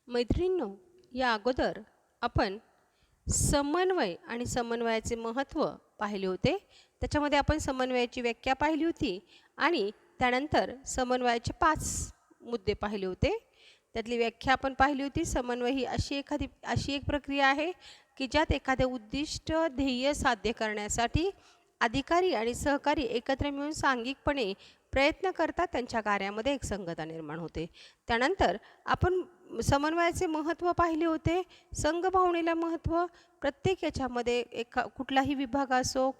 मैत्रिणींनो, या अगोदर आपण समन्वय आणि समन्वयाचे महत्त्व पाहिले होते. त्याच्यामध्ये आपण समन्वयाची व्याख्या पाहिली होती आणि त्यानंतर समन्वयाचे 5 मुद्दे पाहिले होते. त्यातली व्याख्या आपण पाहिली होती. समन्वय ही अशी एक प्रक्रिया आहे की ज्यात एखादे उद्दिष्ट ध्येय साध्य करण्यासाठी अधिकारी आणि सहकारी एकत्र मिळून सांघिकपणे प्रयत्न करतात, त्यांच्या कार्यामध्ये एक संगता निर्माण होते. त्यानंतर आपण समन्वयाचे महत्त्व पाहिले होते. संघभावनेला महत्त्व प्रत्येक याच्यामध्ये कुठलाही विभाग असो,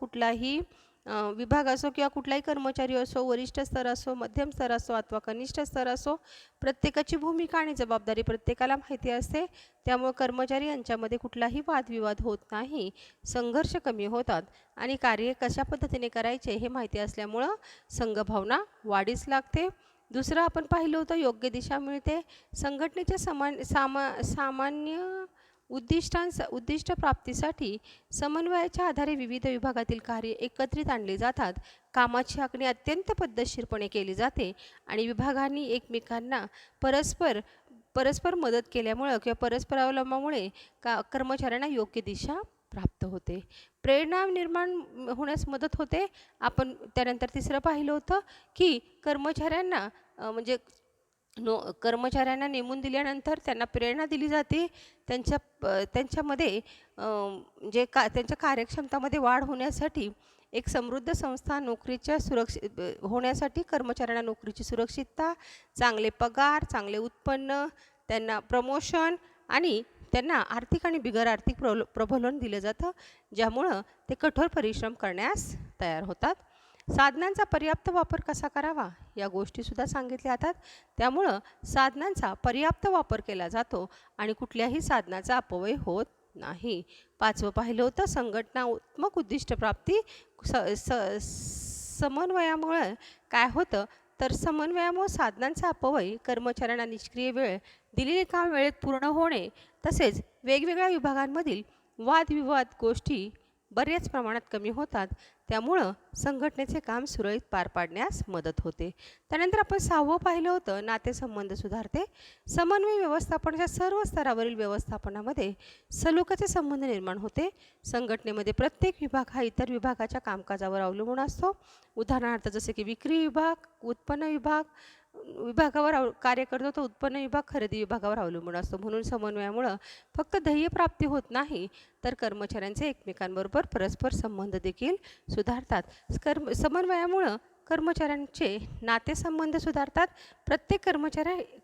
विभाग असो किंवा कुठलाही कर्मचारी असो, वरिष्ठ स्तर असो, मध्यम स्तर असो अथवा कनिष्ठ स्तर असो, प्रत्येकाची भूमिका आणि जबाबदारी प्रत्येकाला माहिती असते. त्यामुळे कर्मचारी यांच्यामध्ये कुठलाही वादविवाद होत नाही, संघर्ष कमी होतात आणि कार्य कशा पद्धतीने करायचे हे माहिती असल्यामुळं संघभावना वाढीस लागते. दुसरं आपण पाहिलं होतं, योग्य दिशा मिळते. संघटनेच्या सामान्य उद्दिष्ट प्राप्तीसाठी समन्वयाच्या आधारे विविध विभागातील कार्य एकत्रित आणली जातात. कामाची आखणी अत्यंत पद्धतशीरपणे केली जाते आणि विभागांनी एकमेकांना परस्पर मदत केल्यामुळं किंवा परस्पर अवलंबामुळे कर्मचाऱ्यांना योग्य दिशा प्राप्त होते. प्रेरणा निर्माण होण्यास मदत होते. आपण त्यानंतर तिसरं पाहिलं होतं की कर्मचाऱ्यांना नेमून दिल्यानंतर त्यांना प्रेरणा दिली जाते. त्यांच्यामध्ये त्यांच्या कार्यक्षमतामध्ये वाढ होण्यासाठी एक समृद्ध संस्था होण्यासाठी कर्मचाऱ्यांना नोकरीची सुरक्षितता, चांगले पगार, चांगले उत्पन्न, त्यांना प्रमोशन आणि त्यांना आर्थिक आणि बिगर आर्थिक प्रबोधन दिलं जातं, ज्यामुळं ते कठोर परिश्रम करण्यास तयार होतात. साधनांचा पर्याप्त वापर कसा करावा या गोष्टीसुद्धा सांगितल्या जातात. त्यामुळं साधनांचा पर्याप्त वापर केला जातो आणि कुठल्याही साधनाचा अपव्यय होत नाही. 5वं पाहिलं होतं, संघटनात्मक उद्दिष्टप्राप्ती. समन्वयामुळे काय होतं तर समन्वयामुळे साधनांचा अपव्यय, कर्मचाऱ्यांना निष्क्रिय वेळ, दिलेले काम वेळेत पूर्ण होणे तसेच वेगवेगळ्या विभागांमधील वादविवाद गोष्टी बऱ्याच प्रमाणात कमी होतात. त्यामुळं संघटनेचे काम सुरळीत पार पाडण्यास मदत होते. त्यानंतर आपण 6वं पाहिलं होतं, नातेसंबंध सुधारते. समन्वय व्यवस्थापनाच्या सर्व स्तरावरील व्यवस्थापनामध्ये सलोख्याचे संबंध निर्माण होते. संघटनेमध्ये प्रत्येक विभाग हा इतर विभागाच्या कामकाजावर अवलंबून असतो. उदाहरणार्थ जसे की विक्री विभाग उत्पन्न विभागावर कार्य करतो, तो उत्पन्न विभाग खरेदी विभागावर अवलंबून असतो. म्हणून समन्वयामुळं फक्त ध्येयप्राप्ती होत नाही तर कर्मचाऱ्यांचे एकमेकांबरोबर परस्पर संबंध देखील सुधारतात. समन्वयामुळं कर्मचाऱ्यांचे नातेसंबंध सुधारतात. प्रत्येक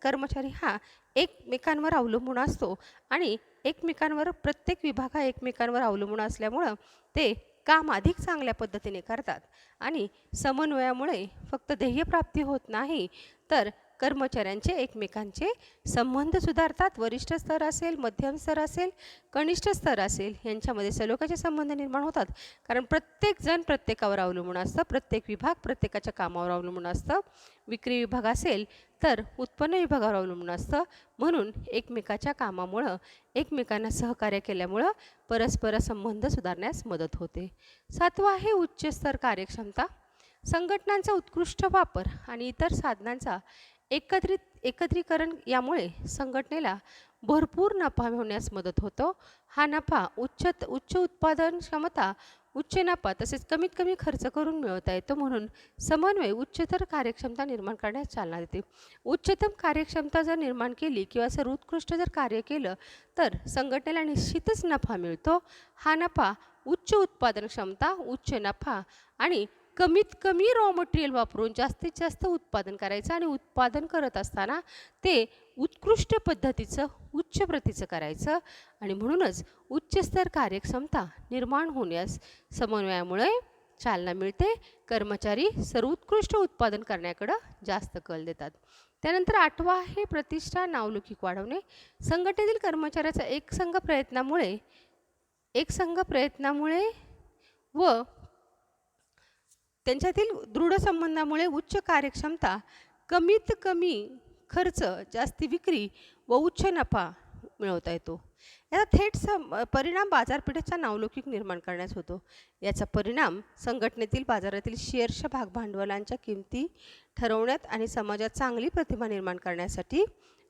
कर्मचारी हा एकमेकांवर अवलंबून असतो आणि प्रत्येक विभाग हा एकमेकांवर अवलंबून असल्यामुळं ते काम अधिक चांगल्या पद्धतीने करतात आणि समन्वयामुळे फक्त ध्येयप्राप्ती होत नाही तर कर्मचाऱ्यांचे एकमेकांचे संबंध सुधारतात. वरिष्ठ स्तर असेल, मध्यम स्तर असेल, कनिष्ठ स्तर असेल, यांच्यामध्ये सलोख्याचे संबंध निर्माण होतात. कारण प्रत्येकजण प्रत्येकावर अवलंबून असतं, प्रत्येक विभाग प्रत्येकाच्या कामावर अवलंबून असतं. विक्री विभाग असेल तर उत्पन्न विभागावर अवलंबून असतं. म्हणून एकमेकाच्या कामामुळं, एकमेकांना सहकार्य केल्यामुळं परस्पर संबंध सुधारण्यास मदत होते. 7वं आहे उच्च स्तर कार्यक्षमता. संघटनांचा उत्कृष्ट वापर आणि इतर साधनांचा एकत्रीकरण यामुळे संघटनेला भरपूर नफा मिळवण्यास मदत होतो. हा नफा उच्च उत्पादन क्षमता, उच्च नफा तसेच कमीत कमी खर्च करून मिळवता येतो. म्हणून समन्वय उच्चतर कार्यक्षमता निर्माण करण्यास चालना देते. उच्चतम कार्यक्षमता जर निर्माण केली किंवा सर्वोत्कृष्ट जर कार्य केलं तर संघटनेला निश्चितच नफा मिळतो. हा नफा उच्च उत्पादन क्षमता, उच्च नफा आणि कमीत कमी रॉ मटेरियल वापरून जास्तीत जास्त उत्पादन करायचं आणि उत्पादन करत असताना ते उत्कृष्ट पद्धतीचं, उच्च प्रतीचं करायचं आणि म्हणूनच उच्च स्तर कार्यक्षमता निर्माण होण्यास समन्वयामुळे चालना मिळते. कर्मचारी सर्वोत्कृष्ट उत्पादन करण्याकडं जास्त कल देतात. त्यानंतर 8वं आहे प्रतिष्ठा, नावलौकिक वाढवणे. संघटनेतील कर्मचाऱ्याचा एकसंघ प्रयत्नामुळे व त्यांच्यातील दृढ संबंधामुळे उच्च कार्यक्षमता, कमीत कमी खर्च, जास्ती विक्री व उच्च नफा मिळवता येतो. याचा थेट परिणाम बाजारपेठेचा नावलौकिक निर्माण करण्यास होतो. याचा परिणाम संघटनेतील बाजारातील शेअर्सच्या भागभांडवलांच्या किमती ठरवण्यात आणि समाजात चांगली प्रतिमा निर्माण करण्यासाठी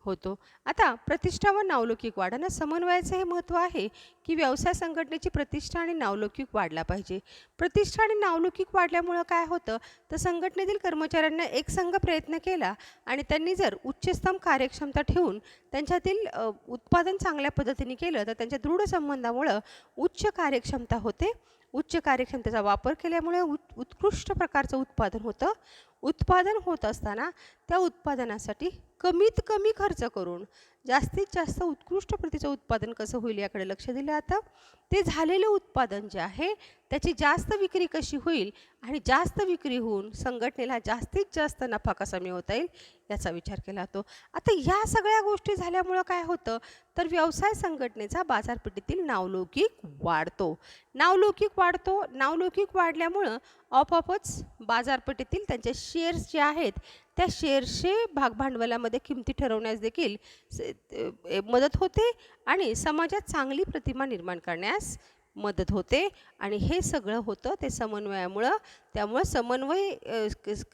होतो. आता प्रतिष्ठा व नावलौकिक वाढ समन्वयाचं हे महत्त्व आहे, की व्यवसाय संघटनेची प्रतिष्ठा आणि नावलौकिक वाढला पाहिजे. प्रतिष्ठा आणि नावलौकिक वाढल्यामुळं काय होतं, तर संघटनेतील कर्मचाऱ्यांना एकसंघ प्रयत्न केला आणि त्यांनी जर उच्चतम कार्यक्षमता ठेवून त्यांच्यातील उत्पादन चांगल्या पद्धतीने केलं, तर त्यांच्या दृढ संबंधामुळं उच्च कार्यक्षमता होते. उच्च कार्यक्षमतेचा वापर केल्यामुळे उत्कृष्ट प्रकारचं उत्पादन होतं. उत्पादन होत असताना त्या उत्पादनासाठी कमीत कमी खर्च करून जास्तीत जास्त उत्कृष्ट प्रतीचं उत्पादन कसं होईल याकडे लक्ष दिलं जातं. ते झालेलं उत्पादन जे आहे त्याची जास्त विक्री कशी होईल आणि जास्त विक्री होऊन संघटनेला जास्तीत जास्त नफा कसा मिळवता येईल याचा विचार केला जातो. आता ह्या सगळ्या गोष्टी झाल्यामुळं काय होतं, तर व्यवसाय संघटनेचा बाजारपेठेतील नावलौकिक वाढतो. नावलौकिक वाढतो. नावलौकिक वाढल्यामुळं आपोआपच बाजारपेठेतील त्यांचे शेअर्स जे आहेत त्या शेअर्सचे भागभांडवलामध्ये किमती ठरवण्यास देखील मदत होते आणि समाजात चांगली प्रतिमा निर्माण करण्यास मदत होते. आणि हे सगळं होतं ते समन्वयामुळं. त्यामुळं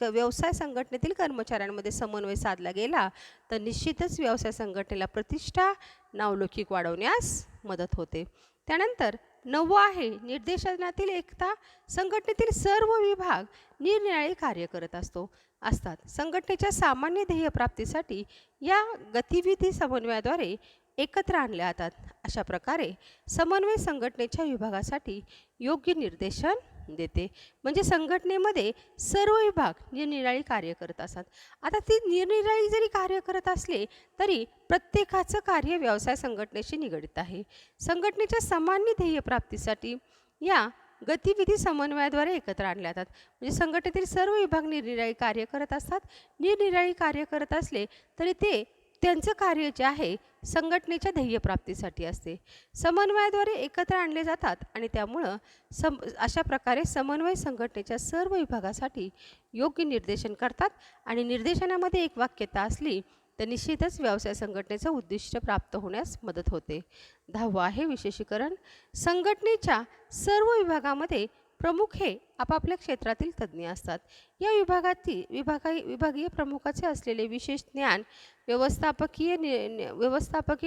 व्यवसाय संघटनेतील कर्मचाऱ्यांमध्ये समन्वय साधला गेला तर निश्चितच व्यवसाय संघटनेला प्रतिष्ठा नावलौकिक वाढवण्यास मदत होते. त्यानंतर 9वं आहे निर्देशनातील एकता. संघटनेतील सर्व विभाग निरनिराळे कार्य करत असतात. संघटनेच्या सामान्य ध्येयप्राप्तीसाठी या गतिविधी समन्वयाद्वारे एकत्र आणल्या जातात. अशा प्रकारे समन्वय संघटनेच्या विभागासाठी योग्य निर्देशन देते. म्हणजे संघटनेमध्ये सर्व विभाग निरनिराळी कार्य करत असतात. आता ती निरनिराळी जरी कार्य करत असले तरी प्रत्येकाचं कार्य व्यवसाय संघटनेशी निगडित आहे. संघटनेच्या सामान्य ध्येयप्राप्तीसाठी या गतिविधी समन्वयाद्वारे एकत्र आणल्या जातात. म्हणजे संघटनेतील सर्व विभाग निरनिराळी कार्य करत असतात. निरनिराळी कार्य करत असले तरी ते त्यांचं कार्य जे आहे संघटनेच्या ध्येयप्राप्तीसाठी असते. समन्वयाद्वारे एकत्र आणले जातात आणि त्यामुळं अशा प्रकारे समन्वय संघटनेच्या सर्व विभागासाठी योग्य निर्देशन करतात आणि निर्देशनामध्ये एक वाक्यता असली तर निश्चितच व्यवसाय संघटनेचं उद्दिष्ट प्राप्त होण्यास मदत होते. 10वं आहे विशेषीकरण. संघटनेच्या सर्व विभागामध्ये प्रमुख हे आपापल्या क्षेत्रातील तज्ज्ञ असतात. या विभागीय प्रमुखाचे असलेले विशेष ज्ञान व्यवस्थापकीय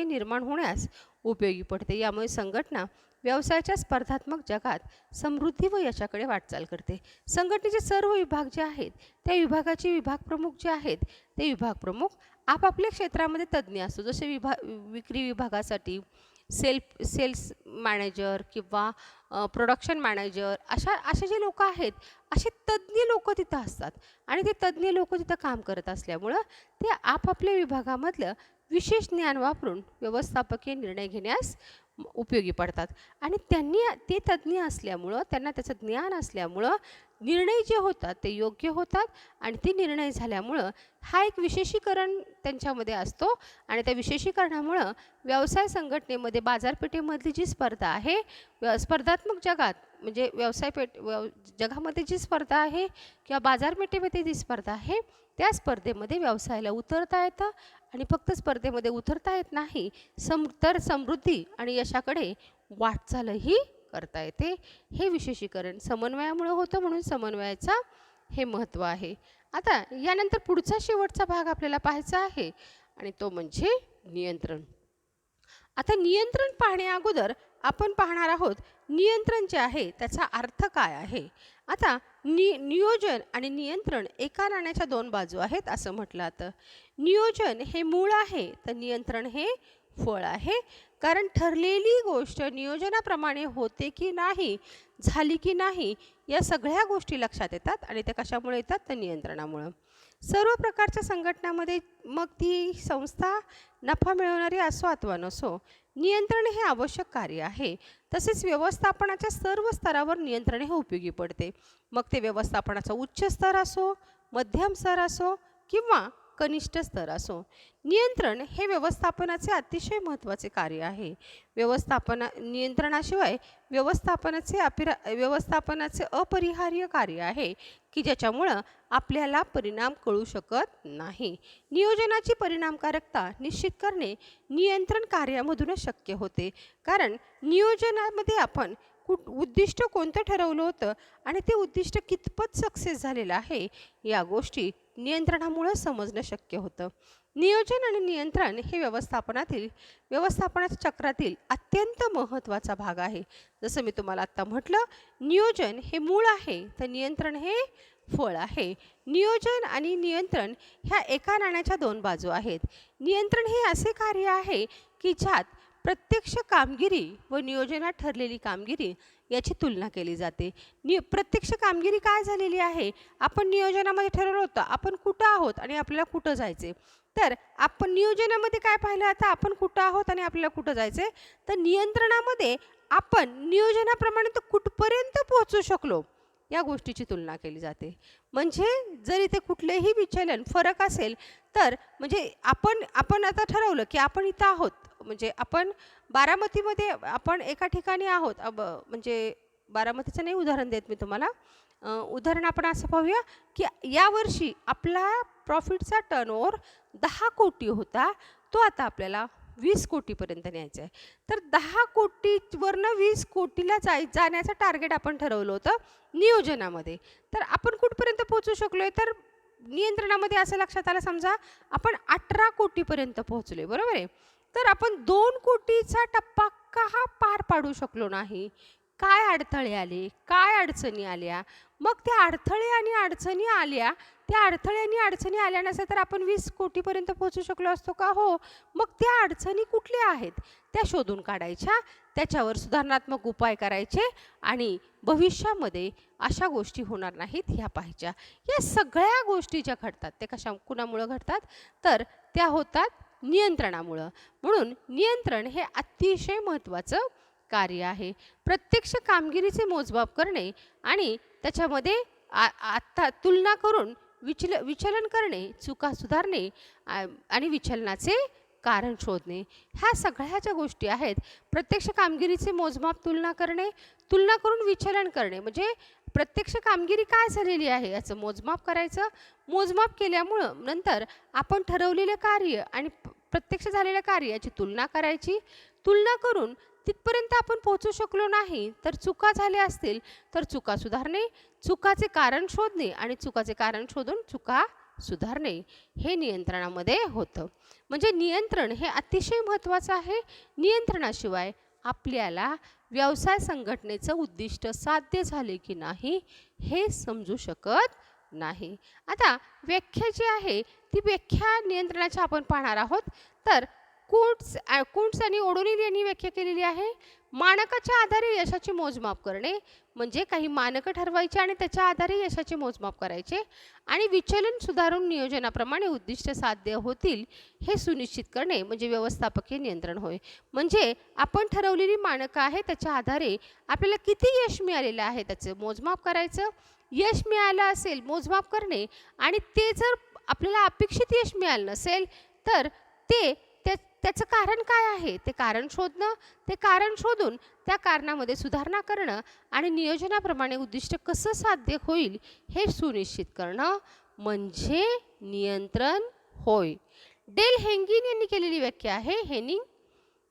निर्माण होण्यास उपयोगी पडते. यामुळे संघटना व्यवसायाच्या स्पर्धात्मक जगात समृद्धी व यशाकडे वाटचाल करते. संघटनेचे सर्व विभाग जे आहेत त्या विभागाचे विभाग प्रमुख जे आहेत ते विभाग प्रमुख आपापल्या क्षेत्रामध्ये तज्ज्ञ असतो. जसे विक्री विभागासाठी सेल्स मॅनेजर किंवा प्रोडक्शन मॅनेजर असे जे लोक आहेत असे तज्ज्ञ लोक तिथं असतात आणि ते तज्ज्ञ लोक तिथं काम करत असल्यामुळं ते आपापल्या विभागामधलं विशेष ज्ञान वापरून व्यवस्थापकीय निर्णय घेण्यास उपयोगी पडतात. आणि ते तज्ज्ञ असल्यामुळं त्यांना त्याचं ज्ञान असल्यामुळं निर्णय जे होतात ते योग्य होतात आणि ते निर्णय झाल्यामुळं हा एक विशेषीकरण त्यांच्यामध्ये असतो आणि त्या विशेषीकरणामुळं व्यवसाय संघटनेमध्ये बाजारपेठेमधली जी स्पर्धा आहे स्पर्धात्मक जगात म्हणजे जगामध्ये जी स्पर्धा आहे किंवा बाजारपेठेमध्ये जी स्पर्धा आहे त्या स्पर्धेमध्ये व्यवसायाला उतरता येतं आणि फक्त स्पर्धेमध्ये उतरता येत नाही तर समृद्धी आणि यशाकडे वाटचालही करता येते. हे विशेषीकरण समन्वयामुळे होतं म्हणून समन्वयाचा हे महत्त्व आहे. आता यानंतर पुढचा शेवटचा भाग आपल्याला पाहायचा आहे आणि तो म्हणजे नियंत्रण. आता नियंत्रण पाहण्या अगोदर आपण पाहणार आहोत नियंत्रण जे आहे त्याचा अर्थ काय आहे. आता नियोजन आणि नियंत्रण एका नाण्याच्या दोन बाजू आहेत असं म्हटलं जातं. नियोजन हे मूळ आहे तर नियंत्रण हे फळ आहे. कारण ठरलेली गोष्ट नियोजनाप्रमाणे होते की नाही झाली की नाही या सगळ्या गोष्टी लक्षात येतात आणि त्या कशामुळे येतात तर नियंत्रणामुळं. सर्व प्रकारच्या संघटनांमध्ये मग ती संस्था नफा मिळवणारी असो अथवा नसो नियंत्रण हे आवश्यक कार्य आहे. तसेच व्यवस्थापनाच्या सर्व स्तरावर नियंत्रण हे उपयोगी पडते. मग ते व्यवस्थापनाचा उच्च स्तर असो मध्यम स्तर असो किंवा कनिष्ठ स्तर असो. नियंत्रण हे व्यवस्थापनाचे अतिशय महत्त्वाचे कार्य आहे. नियंत्रणाशिवाय व्यवस्थापनाचे अपरिहार्य कार्य आहे की ज्याच्यामुळं आपल्याला परिणाम कळू शकत नाही. नियोजनाची परिणामकारकता निश्चित करणे नियंत्रण कार्यामधूनच शक्य होते. कारण नियोजनामध्ये आपण उद्दिष्ट कोणतं ठरवलं होतं आणि ते उद्दिष्ट कितपत सक्सेस झालेलं आहे या गोष्टी नियंत्रणामुळे समजणं शक्य होतं. नियोजन आणि नियंत्रण हे व्यवस्थापनाच्या चक्रातील अत्यंत महत्त्वाचा भाग आहे. जसं मी तुम्हाला आत्ता म्हटलं, नियोजन हे मूळ आहे, तर नियंत्रण हे फळ आहे. नियोजन आणि नियंत्रण ह्या एका नाण्याच्या दोन बाजू आहेत. नियंत्रण हे असे कार्य आहे की ज्यात प्रत्यक्ष कामगिरी व नियोजनात ठरलेली कामगिरी याची तुलना केली जाते. प्रत्यक्ष कामगिरी काय झालेली आहे? आपण नियोजनामध्ये ठरवलं होतं आपण कुठं आहोत आणि आपल्याला कुठं जायचे. तर आपण नियोजनामध्ये काय पाहिलं, आता आपण कुठं आहोत आणि आपल्याला कुठं जायचे. तर नियंत्रणामध्ये आपण नियोजनाप्रमाणे तर कुठपर्यंत पोहोचू शकलो या गोष्टीची तुलना केली जाते. म्हणजे जर इथे कुठलेही विचलन फरक असेल तर म्हणजे आपण आता ठरवलं की आपण इथं आहोत, म्हणजे आपण बारामतीमध्ये आपण एका ठिकाणी आहोत. म्हणजे बारामतीचं नाही उदाहरण देत मी तुम्हाला. उदाहरण आपण असं पाहूया की यावर्षी आपला प्रॉफिटचा टर्नओव्हर 10 कोटी होता, तो आता आपल्याला 20 कोटीपर्यंत न्यायचा आहे. तर 10 कोटीवरनं 20 कोटीला जाण्याचं टार्गेट आपण ठरवलं होतं नियोजनामध्ये. तर आपण कुठपर्यंत पोहोचू शकलो आहे, तर नियंत्रणामध्ये असं लक्षात आलं, समजा आपण 18 कोटीपर्यंत पोहोचलो आहे, बरोबर आहे. तर आपण 2 कोटीचा टप्पा का पार पाडू शकलो नाही? काय अडथळे आले, काय अडचणी आल्या? मग त्या अडथळे आणि अडचणी आल्या, त्या अडथळे आणि अडचणी आल्या नसत्या तर आपण 20 कोटीपर्यंत पोहोचू शकलो असतो का? हो. मग त्या अडचणी कुठल्या आहेत त्या शोधून काढायच्या, त्याच्यावर सुधारणात्मक उपाय करायचे आणि भविष्यामध्ये अशा गोष्टी होणार नाहीत ह्या पाहायच्या. या सगळ्या गोष्टी ज्या घडतात ते कुणामुळं घडतात, तर त्या होतात नियंत्रणामुळं. म्हणून नियंत्रण हे अतिशय महत्त्वाचं कार्य आहे. प्रत्यक्ष कामगिरीचे मोजमाप करणे आणि त्याच्यामध्ये आत्ता तुलना करून विचलन करणे, चुका सुधारणे आणि विचलनाचे कारण शोधणे, ह्या सगळ्या ज्या गोष्टी आहेत. प्रत्यक्ष कामगिरीचे मोजमाप तुलना करणे, तुलना करून विचलन करणे, म्हणजे प्रत्यक्ष कामगिरी काय झालेली आहे याचं मोजमाप करायचं. मोजमाप केल्यामुळं नंतर आपण ठरवलेले कार्य आणि प्रत्यक्ष झालेल्या कार्याची तुलना करायची. तुलना करून तिथपर्यंत आपण पोहोचू शकलो नाही तर चुका झाल्या असतील तर चुका सुधारणे, चुकाचे कारण शोधणे आणि चुकाचे कारण शोधून चुका सुधारणे हे नियंत्रणामध्ये होतं. म्हणजे नियंत्रण हे अतिशय महत्त्वाचं आहे. नियंत्रणाशिवाय आपल्याला व्यवसाय संघटनेचं उद्दिष्ट साध्य झाले की नाही हे समजू शकत नाही. आता व्याख्या जी आहे ती व्याख्या नियंत्रणाची आपण पाहणार आहोत. तर कुंट्स आणि ओडोनिल यांनी व्याख्या केलेली आहे. मानकाच्या आधारे यशाचे मोजमाप करणे, म्हणजे काही मानकं ठरवायचे आणि त्याच्या आधारे यशाचे मोजमाप करायचे आणि विचलन सुधारून नियोजनाप्रमाणे उद्दिष्ट साध्य होतील हे सुनिश्चित करणे म्हणजे व्यवस्थापकीय नियंत्रण होय. म्हणजे आपण ठरवलेली मानकं आहे त्याच्या आधारे आपल्याला किती यश मिळालेलं आहे त्याचं मोजमाप करायचं. यश मिळालं असेल मोजमाप करणे आणि ते जर आपल्याला अपेक्षित यश मिळालं नसेल तर त्याचं कारण काय आहे ते कारण शोधणं, ते कारण शोधून त्या कारणामध्ये सुधारणा करणं आणि नियोजनाप्रमाणे उद्दिष्ट कसं साध्य होईल हे सुनिश्चित करणं म्हणजे नियंत्रण होय. डेल हेंगिन यांनी केलेली व्याख्या आहे.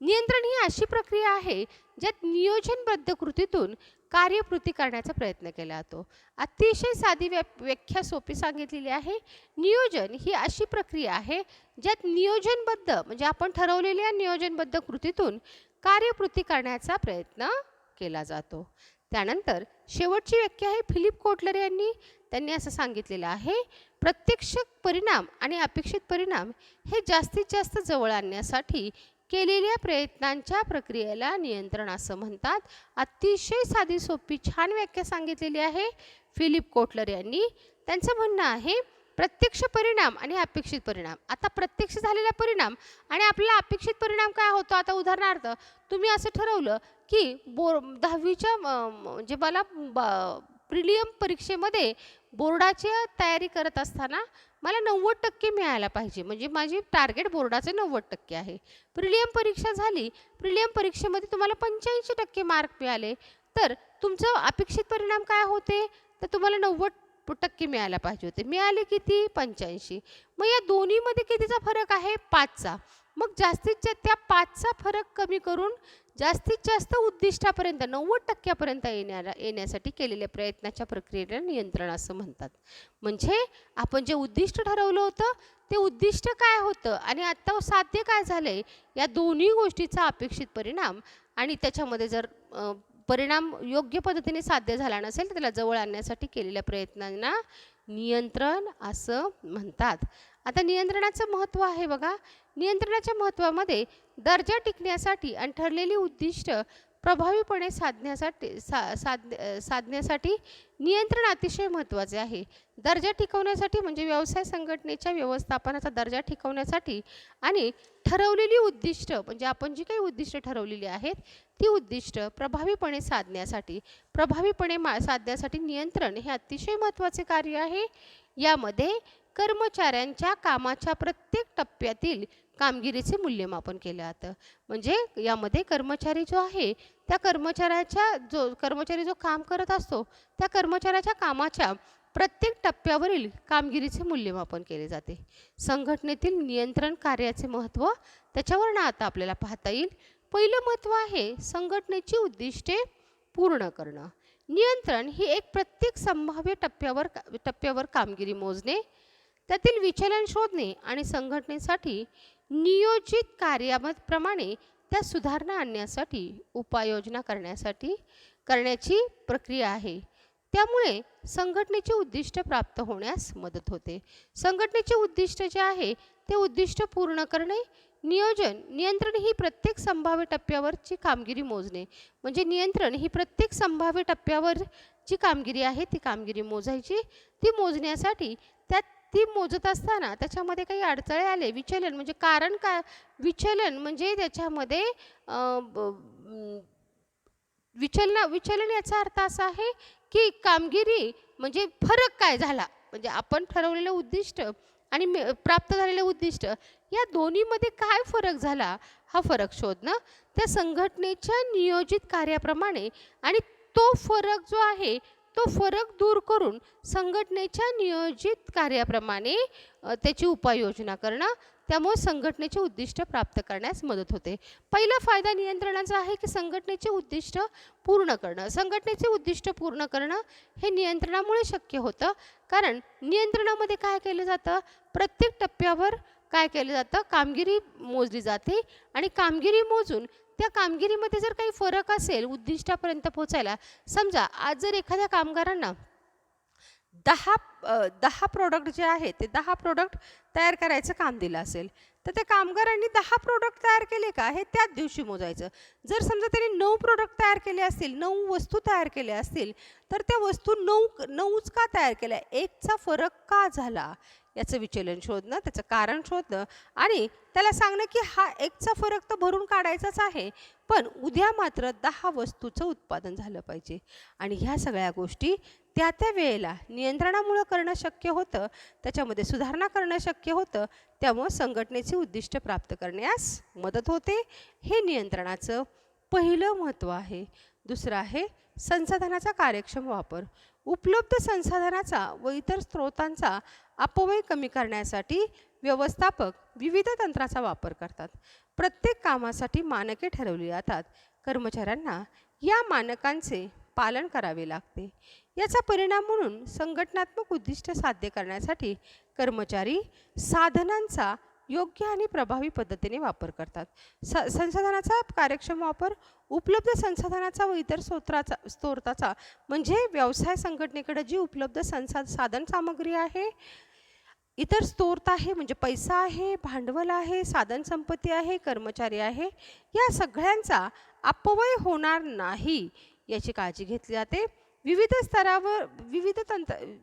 नियंत्रण ही अशी प्रक्रिया आहे ज्यात नियोजनबद्ध कृतीतून कार्यपूर्ती करण्याचा प्रयत्न केला जातो. अतिशय साधी व्याख्या सोपी सांगितलेली आहे. नियोजन ही अशी प्रक्रिया आहे ज्यात नियोजनबद्ध म्हणजे आपण ठरवलेल्या नियोजनबद्ध कृतीतून कार्यपूर्ती करण्याचा प्रयत्न केला जातो. त्यानंतर शेवटची व्याख्या आहे फिलिप कोटलर त्यांनी असं सांगितलेलं आहे. प्रत्यक्ष परिणाम आणि अपेक्षित परिणाम हे जास्तीत जास्त जवळ आणण्यासाठी केलेल्या प्रयत्नांच्या प्रक्रियेला नियंत्रण असं म्हणतात. अतिशय साधी सोपी छान व्याख्या सांगितलेली आहे फिलिप कोटलर यांनी. त्यांचं म्हणणं आहे प्रत्यक्ष परिणाम आणि अपेक्षित परिणाम. आता प्रत्यक्ष झालेला परिणाम आणि आपला अपेक्षित परिणाम काय होतो. आता उदाहरणार्थ तुम्ही असं ठरवलं की 10वीच्या म्हणजे मला प्रिलियम परीक्षेमध्ये बोर्डाची तयारी करत असताना मला 90% मिळायला पाहिजे, म्हणजे माझी टार्गेट बोर्डाचे 90% आहे. प्रिलियम परीक्षा झाली, प्रिलियम परीक्षेमध्ये तुम्हाला 85% मार्क मिळाले तर तुमचं अपेक्षित परिणाम काय होते, तर तुम्हाला 90% मिळायला पाहिजे होते. मिळाले किती? 85. मग या दोन्हीमध्ये कितीचा फरक आहे? 5चा. मग जास्तीत जास्त त्या 5चा फरक कमी करून जास्तीत जास्त उद्दिष्टापर्यंत 90% येण्यासाठी केलेल्या प्रयत्नाच्या प्रक्रियेला नियंत्रण असं म्हणतात. म्हणजे आपण जे उद्दिष्ट ठरवलं होतं ते उद्दिष्ट काय होतं आणि आत्ता साध्य काय झालंय, या दोन्ही गोष्टीचा अपेक्षित परिणाम आणि त्याच्यामध्ये जर परिणाम योग्य पद्धतीने साध्य झाला नसेल तर त्याला जवळ आणण्यासाठी केलेल्या प्रयत्नांना नियंत्रण असं म्हणतात. आता नियंत्रणाचं महत्त्व आहे बघा. नियंत्रणाच्या महत्त्वामध्ये दर्जा टिकण्यासाठी आणि ठरलेली उद्दिष्ट प्रभावीपणे साधण्यासाठी नियंत्रण अतिशय महत्त्वाचे आहे. दर्जा टिकवण्यासाठी म्हणजे व्यवसाय संघटनेच्या व्यवस्थापनाचा दर्जा टिकवण्यासाठी आणि ठरवलेली उद्दिष्ट म्हणजे आपण जी काही उद्दिष्ट ठरवलेली आहेत ती उद्दिष्ट प्रभावीपणे साधण्यासाठी नियंत्रण हे अतिशय महत्त्वाचे कार्य आहे. यामध्ये कर्मचाऱ्यांच्या कामाच्या प्रत्येक टप्प्यातील कामगिरीचे मूल्यमापन केलं जातं. म्हणजे यामध्ये कर्मचारी जो आहे त्या कर्मचारी जो काम करत असतो त्या कर्मचाऱ्याच्या कामाच्या प्रत्येक टप्प्यावरील कामगिरीचे मूल्यमापन केले जाते. संघटनेतील नियंत्रण कार्याचे महत्त्व त्याच्यावरनं आता आपल्याला पाहता येईल. पहिलं महत्त्व आहे संघटनेची उद्दिष्टे पूर्ण करणं. नियंत्रण ही एक प्रत्येक संभाव्य टप्प्यावर कामगिरी मोजणे, त्यातील विचलन शोधणे आणि संघटनेसाठी नियोजित कार्याप्रमाणे त्या सुधारणा आणण्यासाठी उपाययोजना करण्याची प्रक्रिया आहे. त्यामुळे संघटनेचे उद्दिष्ट प्राप्त होण्यास मदत होते. संघटनेचे उद्दिष्ट जे आहे ते उद्दिष्ट पूर्ण करणे. नियंत्रण ही प्रत्येक संभाव्य टप्प्यावरची कामगिरी मोजणे. म्हणजे नियंत्रण ही प्रत्येक संभाव्य टप्प्यावर जी कामगिरी आहे ती कामगिरी मोजायची. ती मोजण्यासाठी ती मोजत असताना त्याच्यामध्ये काही अडथळे आले, विचलन म्हणजे कारण काय, विचलन म्हणजे त्याच्यामध्ये विचलन याचा अर्थ असा आहे की कामगिरी म्हणजे फरक काय झाला, म्हणजे आपण ठरवलेलं उद्दिष्ट आणि प्राप्त झालेलं उद्दिष्ट या दोन्हीमध्ये काय फरक झाला हा फरक शोधणं. त्या संघटनेच्या नियोजित कार्याप्रमाणे आणि तो फरक जो आहे तो फरक दूर करून संघटनेच्या नियोजित कार्याप्रमाणे त्याची उपाययोजना करणं. त्यामुळे संघटनेचे उद्दिष्ट प्राप्त करण्यास मदत होते. पहिला फायदा नियंत्रणाचा आहे की संघटनेचे उद्दिष्ट पूर्ण करणं. संघटनेचे उद्दिष्ट पूर्ण करणं हे नियंत्रणामुळे शक्य होतं. कारण नियंत्रणामध्ये काय केलं जातं, प्रत्येक टप्प्यावर काय केलं जातं, कामगिरी मोजली जाते आणि कामगिरी मोजून त्या कामगिरीमध्ये जर काही फरक असेल उद्दिष्टापर्यंत पोहोचायला, समजा आज जर एखाद्या कामगारांना 10 प्रोडक्ट जे आहेत ते 10 प्रोडक्ट तयार करायचं काम दिलं असेल तर त्या कामगारांनी 10 प्रोडक्ट तयार केले का हे त्याच दिवशी मोजायचं. जर समजा त्यांनी 9 प्रोडक्ट तयार केले असतील, 9 वस्तू तयार केल्या असतील तर त्या वस्तू 9च का तयार केल्या, 1चा फरक का झाला याचं विचलन शोधणं, त्याचं कारण शोधणं आणि त्याला सांगणं की हा 1चा फरक तर भरून काढायचाच आहे पण उद्या मात्र 10 वस्तूचं उत्पादन झालं पाहिजे. आणि ह्या सगळ्या गोष्टी त्या वेळेला नियंत्रणामुळे करणं शक्य होतं, त्याच्यामध्ये सुधारणा करणं शक्य होतं. त्यामुळे संघटनेचे उद्दिष्ट प्राप्त करण्यास मदत होते. हे नियंत्रणाचं पहिलं महत्त्व आहे. दुसरं आहे संसाधनाचा कार्यक्षम वापर. उपलब्ध संसाधनाचा व इतर स्रोतांचा अपव्यय कमी करण्यासाठी व्यवस्थापक विविध तंत्राचा वापर करतात. प्रत्येक कामासाठी मानके ठरवली जातात. कर्मचाऱ्यांना या मानकांचे पालन करावे लागते. याचा परिणाम म्हणून संघटनात्मक उद्दिष्ट साध्य करण्यासाठी कर्मचारी साधनांचा योग्य आणि प्रभावी पद्धतीने वापर करतात. संसाधनाचा कार्यक्षम वापर. उपलब्ध संसाधनाचा व इतर स्रोताचा म्हणजे व्यवसाय संघटनेकडे जी उपलब्ध साधन सामग्री आहे, इतर स्रोत आहे म्हणजे पैसा आहे, भांडवल आहे, साधन संपत्ती आहे, कर्मचारी आहे, या सगळ्यांचा अपव्यय होणार नाही याची काळजी घेतली जाते. विविध स्तरावर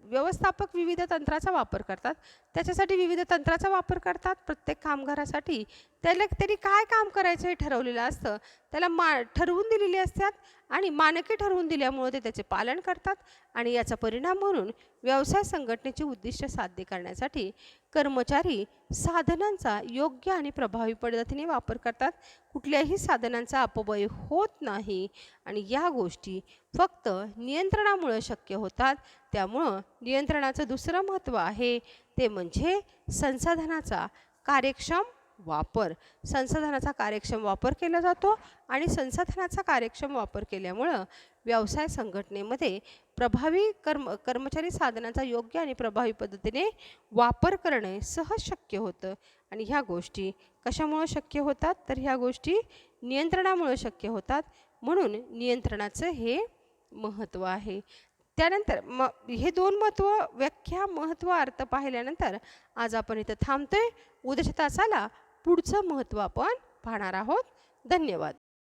व्यवस्थापक विविध तंत्राचा वापर करतात. त्याच्यासाठी विविध तंत्राचा वापर करतात. प्रत्येक कामगारासाठी त्यांनी काय काम करायचं हे ठरवलेलं असतं, त्याला ठरवून दिलेली असतात आणि मानके ठरवून दिल्यामुळे ते त्याचे पालन करतात. आणि याचा परिणाम म्हणून व्यवसाय संघटनेचे उद्दिष्ट साध्य करण्यासाठी कर्मचारी साधनांचा योग्य आणि प्रभावी पद्धतीने वापर करतात. कुठल्याही साधनांचा अपव्यय होत नाही आणि या गोष्टी फक्त नियंत्रणामुळे शक्य होतात. त्यामुळं नियंत्रणाचं दुसरं महत्त्व आहे ते म्हणजे संसाधनाचा कार्यक्षम वापर. संसाधनाचा कार्यक्षम वापर केला जातो आणि संसाधनाचा कार्यक्षम वापर केल्यामुळं व्यवसाय संघटनेमध्ये प्रभावी कर्मचारी साधनांचा योग्य आणि प्रभावी पद्धतीने वापर करणे सहज शक्य होतं. आणि ह्या गोष्टी कशामुळं शक्य होतात? तर ह्या गोष्टी नियंत्रणामुळे शक्य होतात. म्हणून नियंत्रणाचं हे महत्त्व आहे. त्यानंतर हे दोन व्याख्या, महत्त्व, अर्थ पाहिल्यानंतर आज आपण इथं थांबतोय. उद्याच्या तासाला पुढचं महत्त्व आपण पाहणार आहोत. धन्यवाद.